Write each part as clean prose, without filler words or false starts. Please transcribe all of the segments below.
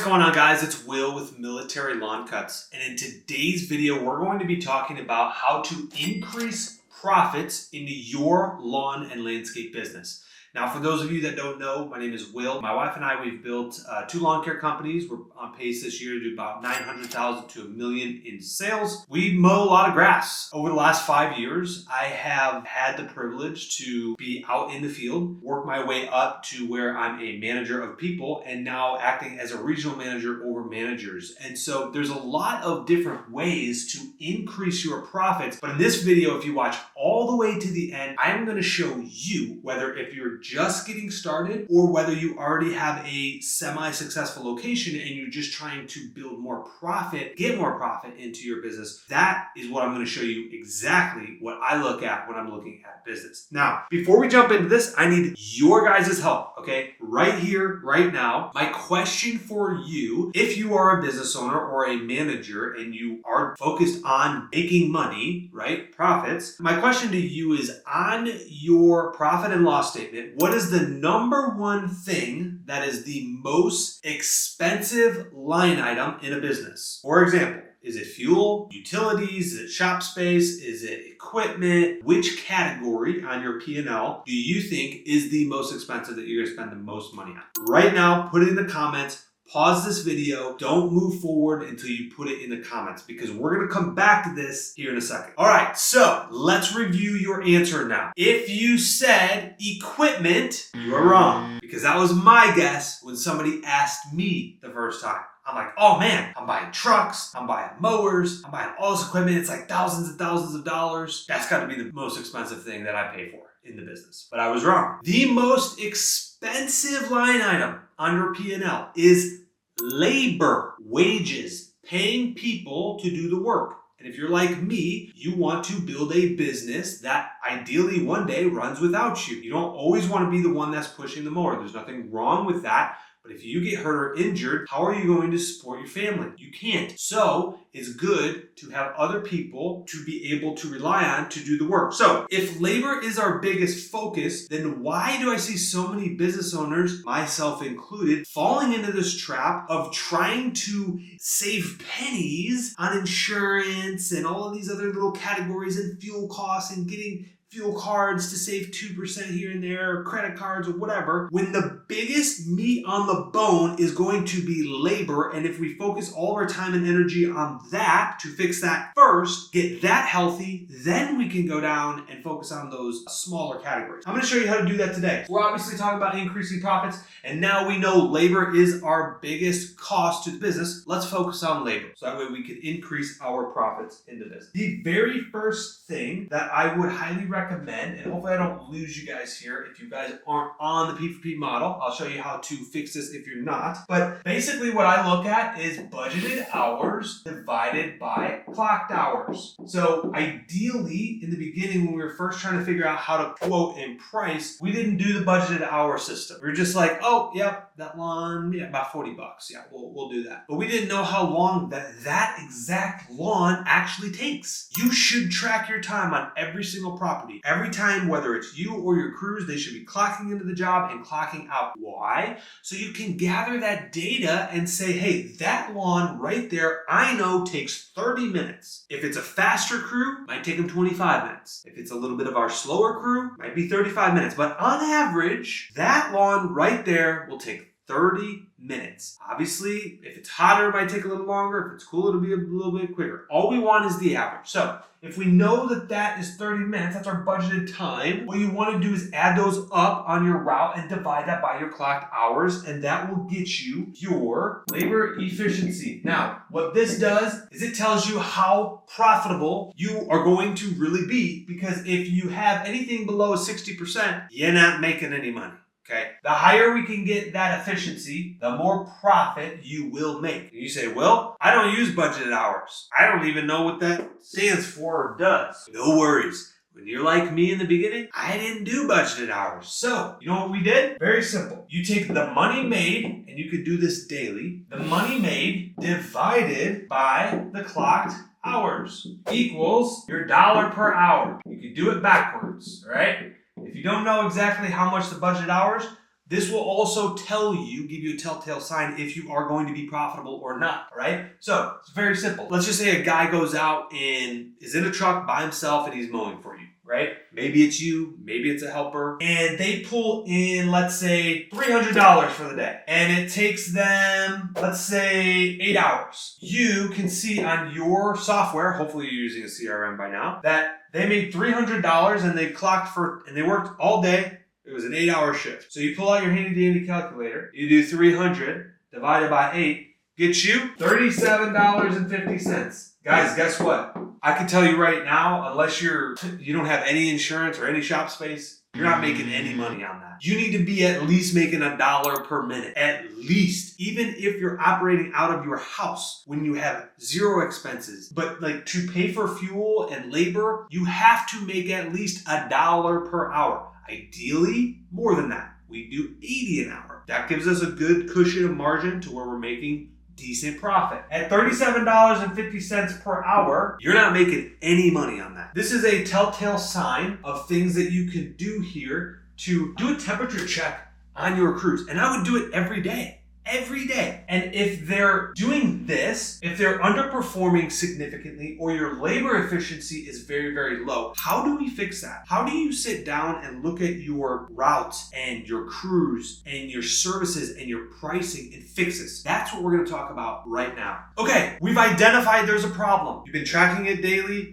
going on, guys? It's Will with Military Lawn Cuts, and in today's video we're going to be talking about how to increase profits into your lawn and landscape business. Now, for those of you that don't know, my name is Will. My wife and I, we've built 2 lawn care companies. We're on pace this year to do about $900,000 to $1 million in sales. We mow a lot of grass. Over the last 5 years, I have had the privilege to be out in the field, work my way up to where I'm a manager of people, and now acting as a regional manager over managers. And so there's a lot of different ways to increase your profits. But in this video, if you watch all the way to the end, I'm going to show you whether if you're just getting started or whether you already have a semi-successful location and you're just trying to build more profit, get more profit into your business. That is what I'm going to show you exactly what I look at when I'm looking at business. Now, before we jump into this, I need your guys' help, okay? Right here, right now. My question for you, if you are a business owner or a manager and you are focused on making money, right? Profits. My question to you is, on your profit and loss statement, what is the number one thing that is the most expensive line item in a business? For example, is it fuel, utilities, is it shop space, is it equipment? Which category on your P&L do you think is the most expensive that you're gonna spend the most money on? Right now, put it in the comments. Pause this video. Don't move forward until you put it in the comments because we're going to come back to this here in a second. All right, so let's review your answer now. If you said equipment, you are wrong because that was my guess when somebody asked me the first time. I'm like, oh man, I'm buying trucks, I'm buying mowers, I'm buying all this equipment. It's like thousands and thousands of dollars. That's got to be the most expensive thing that I pay for in the business. But I was wrong. The most expensive line item under P&L is labor, wages, paying people to do the work. And if you're like me, you want to build a business that ideally one day runs without you. You don't always want to be the one that's pushing the mower. There's nothing wrong with that. But if you get hurt or injured, how are you going to support your family? You can't. So it's good to have other people to be able to rely on to do the work. So if labor is our biggest focus, then why do I see so many business owners, myself included, falling into this trap of trying to save pennies on insurance and all of these other little categories and fuel costs and getting fuel cards to save 2% here and there, or credit cards or whatever, when the biggest meat on the bone is going to be labor. And if we focus all of our time and energy on that to fix that first, get that healthy, then we can go down and focus on those smaller categories. I'm going to show you how to do that today. We're obviously talking about increasing profits, and now we know labor is our biggest cost to the business. Let's focus on labor so that way we can increase our profits in the business. The very first thing that I would highly recommend, and hopefully I don't lose you guys here if you guys aren't on the P4P model. I'll show you how to fix this if you're not. But basically what I look at is budgeted hours divided by clocked hours. So ideally, in the beginning when we were first trying to figure out how to quote and price, we didn't do the budgeted hour system. We were just like, oh, yep, that lawn, yeah, about $40. Yeah, we'll do that. But we didn't know how long that exact lawn actually takes. You should track your time on every single property. Every time, whether it's you or your crews, they should be clocking into the job and clocking out. Why? So you can gather that data and say, hey, that lawn right there, I know takes 30 minutes. If it's a faster crew, might take them 25 minutes. If it's a little bit of our slower crew, might be 35 minutes. But on average, that lawn right there will take 30 minutes. Obviously, if it's hotter, it might take a little longer. If it's cool, it'll be a little bit quicker. All we want is the average. So if we know that that is 30 minutes, that's our budgeted time, what you want to do is add those up on your route and divide that by your clocked hours, and that will get you your labor efficiency. Now, what this does is it tells you how profitable you are going to really be, because if you have anything below 60%, you're not making any money. Okay. The higher we can get that efficiency, the more profit you will make. And you say, well, I don't use budgeted hours. I don't even know what that stands for or does. No worries. When you're like me in the beginning, I didn't do budgeted hours. So, you know what we did? Very simple. You take the money made, and you could do this daily, the money made divided by the clocked hours equals your dollar per hour. You could do it backwards, all right? If you don't know exactly how much the budgeted hours, This will also give you a telltale sign if you are going to be profitable or not, all right? So it's very simple. Let's just say a guy goes out and is in a truck by himself and he's mowing for you, right? Maybe it's you, maybe it's a helper, and they pull in, let's say, $300 for the day. And it takes them, let's say, 8 hours. You can see on your software, hopefully you're using a CRM by now, that they made $300 and they worked all day. It was an 8-hour shift. So you pull out your handy dandy calculator, you do 300 divided by 8, gets you $37.50. Guys, guess what? I can tell you right now, unless you don't have any insurance or any shop space, you're not making any money on that. You need to be at least making $1 per minute. At least. Even if you're operating out of your house when you have zero expenses. But like to pay for fuel and labor, you have to make at least $1 per hour. Ideally, more than that. We do 80 an hour. That gives us a good cushion of margin to where we're making decent profit. At $37.50 per hour, you're not making any money on that. This is a telltale sign of things that you can do here to do a temperature check on your crews. And I would do it every day. Every day. And if they're doing this, if they're underperforming significantly or your labor efficiency is very, very low, how do we fix that? How do you sit down and look at your routes and your crews and your services and your pricing and fix this? That's what we're going to talk about right now. Okay, we've identified there's a problem. You've been tracking it daily,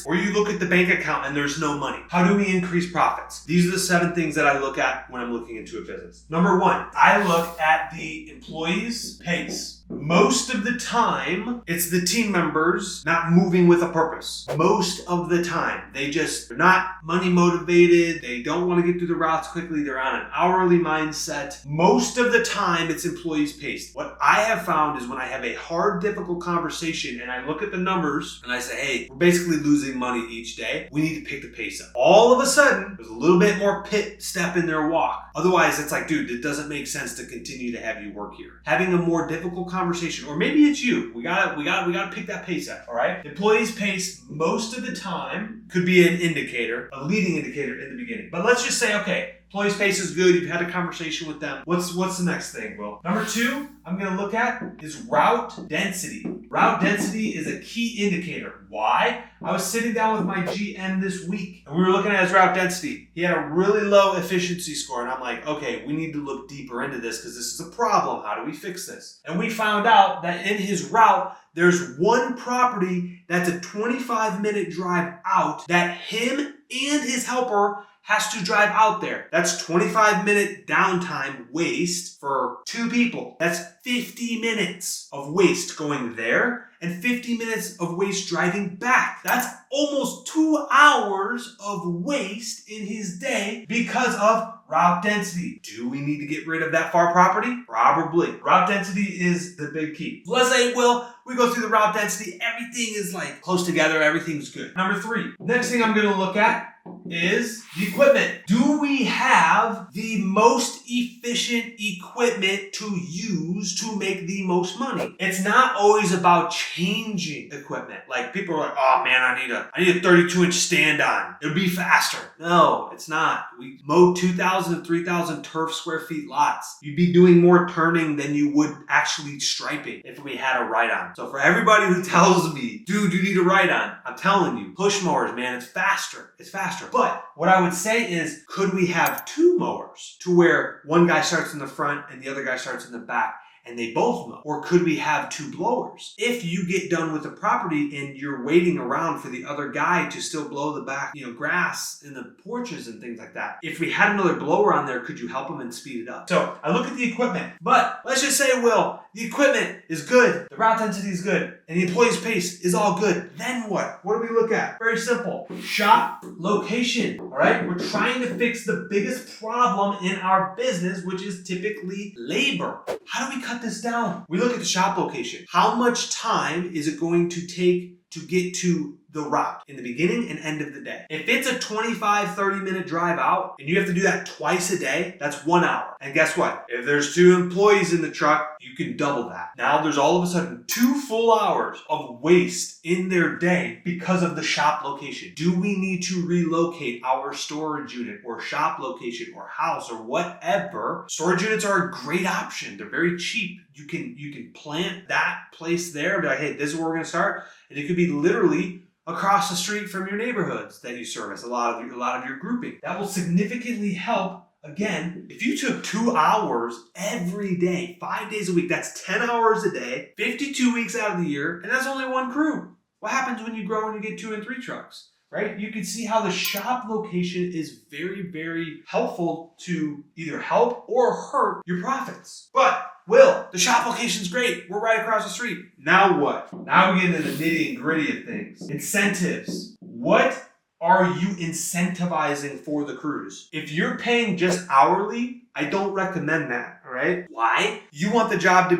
or you look at the bank account and there's no money. How do we increase profits? These are the 7 things that I look at when I'm looking into a business. Number 1, I look at the employees' pace. Most of the time, it's the team members not moving with a purpose. Most of the time, they're not money motivated. They don't want to get through the routes quickly. They're on an hourly mindset. Most of the time, it's employees' pace. What I have found is when I have a hard, difficult conversation and I look at the numbers and I say, hey, we're basically losing money each day. We need to pick the pace up. All of a sudden, there's a little bit more pit step in their walk. Otherwise, it's like, dude, it doesn't make sense to continue to have you work here. Having a more difficult conversation, or maybe it's you. We gotta pick that pace up, all right? Employees' pace most of the time could be an indicator, a leading indicator in the beginning. But let's just say, okay, employees' pace is good. You've had a conversation with them. What's the next thing, Will? Number 2, I'm going to look at is route density. Route density is a key indicator. Why? I was sitting down with my GM this week and we were looking at his route density. He had a really low efficiency score and I'm like, okay, we need to look deeper into this because this is a problem. How do we fix this? And we found out that in his route, there's one property that's a 25-minute drive out that him and his helper has to drive out there. That's 25-minute downtime waste for 2 people. That's 50 minutes of waste going there and 50 minutes of waste driving back. That's almost 2 hours of waste in his day because of route density. Do we need to get rid of that far property? Probably. Route density is the big key. Let's say, Will, we go through the route density. Everything is like close together. Everything's good. Number 3, next thing I'm going to look at is the equipment. Do we have the most efficient equipment to use to make the most money? It's not always about changing equipment. Like people are like, oh man, I need a 32-inch stand on. It'll be faster. No, it's not. We mow 2,000 to 3,000 turf square feet lots. You'd be doing more turning than you would actually striping if we had a ride-on. So for everybody who tells me, dude, you need a ride-on, I'm telling you, push mowers, man, it's faster. It's faster. But what I would say is, could we have 2 mowers to where one guy starts in the front and the other guy starts in the back and they both mow? Or could we have 2 blowers? If you get done with the property and you're waiting around for the other guy to still blow the back, grass in the porches and things like that. If we had another blower on there, could you help him and speed it up? So I look at the equipment, but let's just say, Will, the equipment is good, the route density is good, and the employee's pace is all good. Then what? What do we look at? Very simple. Shop location, all right? We're trying to fix the biggest problem in our business, which is typically labor. How do we cut this down? We look at the shop location. How much time is it going to take to get to the route in the beginning and end of the day. If it's a 25, 30-minute drive out and you have to do that twice a day, that's 1 hour. And guess what? If there's 2 employees in the truck, you can double that. Now there's all of a sudden 2 full hours of waste in their day because of the shop location. Do we need to relocate our storage unit or shop location or house or whatever? Storage units are a great option. They're very cheap. You can plant that place there and be like, hey, this is where we're going to start. And it could be literally across the street from your neighborhoods that you service, a lot of your grouping. That will significantly help. Again, if you took 2 hours every day, 5 days a week, that's 10 hours a day, 52 weeks out of the year, and that's only 1 crew. What happens when you grow and you get 2 and 3 trucks, right? You can see how the shop location is very, very helpful to either help or hurt your profits. But Will, the shop location's great. We're right across the street. Now what? Now we get into the nitty and gritty of things. Incentives. What are you incentivizing for the crews? If you're paying just hourly, I don't recommend that, all right? Why? You want the job to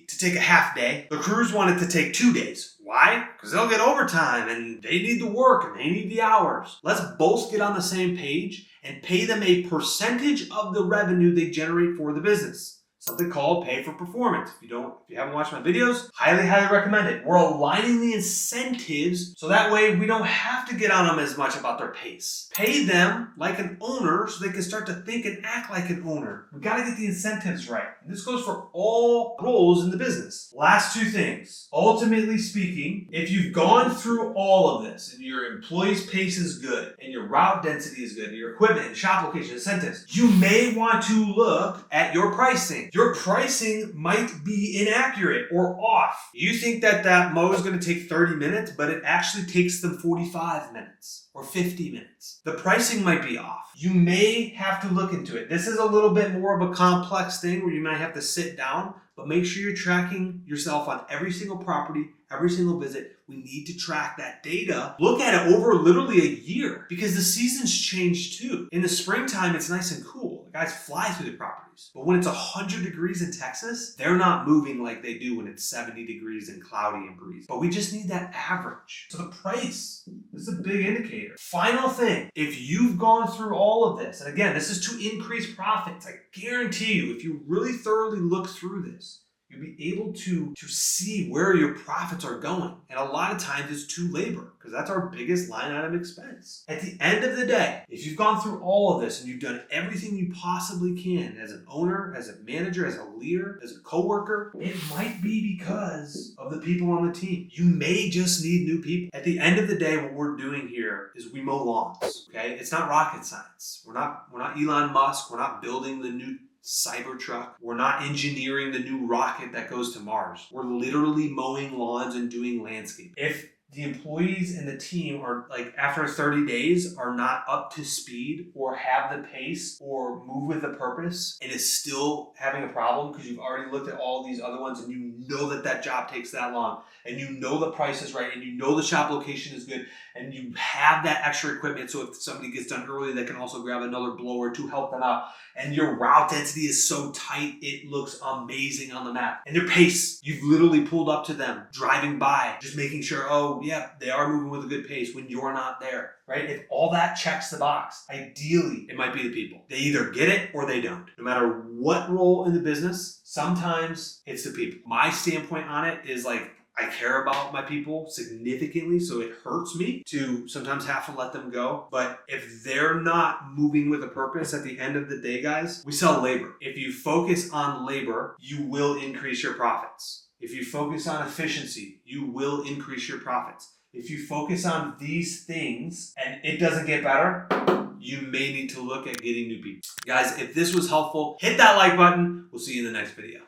take a half day. The crews want it to take 2 days. Why? Because they'll get overtime and they need the work and they need the hours. Let's both get on the same page and pay them a percentage of the revenue they generate for the business. Something called pay for performance. If you haven't watched my videos, highly, highly recommend it. We're aligning the incentives so that way we don't have to get on them as much about their pace. Pay them like an owner so they can start to think and act like an owner. We got to get the incentives right. And this goes for all roles in the business. Last 2 things. Ultimately speaking, if you've gone through all of this and your employee's pace is good and your route density is good and your equipment and shop location incentives, you may want to look at your pricing. Your pricing might be inaccurate or off. You think that mow is going to take 30 minutes, but it actually takes them 45 minutes or 50 minutes. The pricing might be off. You may have to look into it. This is a little bit more of a complex thing where you might have to sit down, but make sure you're tracking yourself on every single property, every single visit. We need to track that data. Look at it over literally a year because the seasons change too. In the springtime, it's nice and cool. The guys fly through the properties. But when it's 100 degrees in Texas, they're not moving like they do when it's 70 degrees and cloudy and breezy. But we just need that average. So the price, this is a big indicator. Final thing, if you've gone through all of this, and again, this is to increase profits. I guarantee you, if you really thoroughly look through this, you'll be able to see where your profits are going. And a lot of times it's to labor because that's our biggest line item expense. At the end of the day, if you've gone through all of this and you've done everything you possibly can as an owner, as a manager, as a leader, as a coworker, it might be because of the people on the team. You may just need new people. At the end of the day, what we're doing here is we mow lawns, okay? It's not rocket science. We're not Elon Musk. We're not building the new Cybertruck. We're not engineering the new rocket that goes to Mars. We're literally mowing lawns and doing landscape. If the employees and the team are like after 30 days are not up to speed or have the pace or move with a purpose and is still having a problem because you've already looked at all these other ones and you know that job takes that long and you know the price is right and you know the shop location is good and you have that extra equipment so if somebody gets done early they can also grab another blower to help them out and your route density is so tight it looks amazing on the map and their pace, you've literally pulled up to them driving by just making sure, oh yeah, they are moving with a good pace when you're not there, right? If all that checks the box, ideally it might be the people. They either get it or they don't. No matter what role in the business, sometimes it's the people. My standpoint on it is like I care about my people significantly, so it hurts me to sometimes have to let them go. But if they're not moving with a purpose at the end of the day, guys, we sell labor. If you focus on labor, you will increase your profits. If you focus on efficiency, you will increase your profits. If you focus on these things and it doesn't get better, you may need to look at getting new people. Guys, if this was helpful, hit that like button. We'll see you in the next video.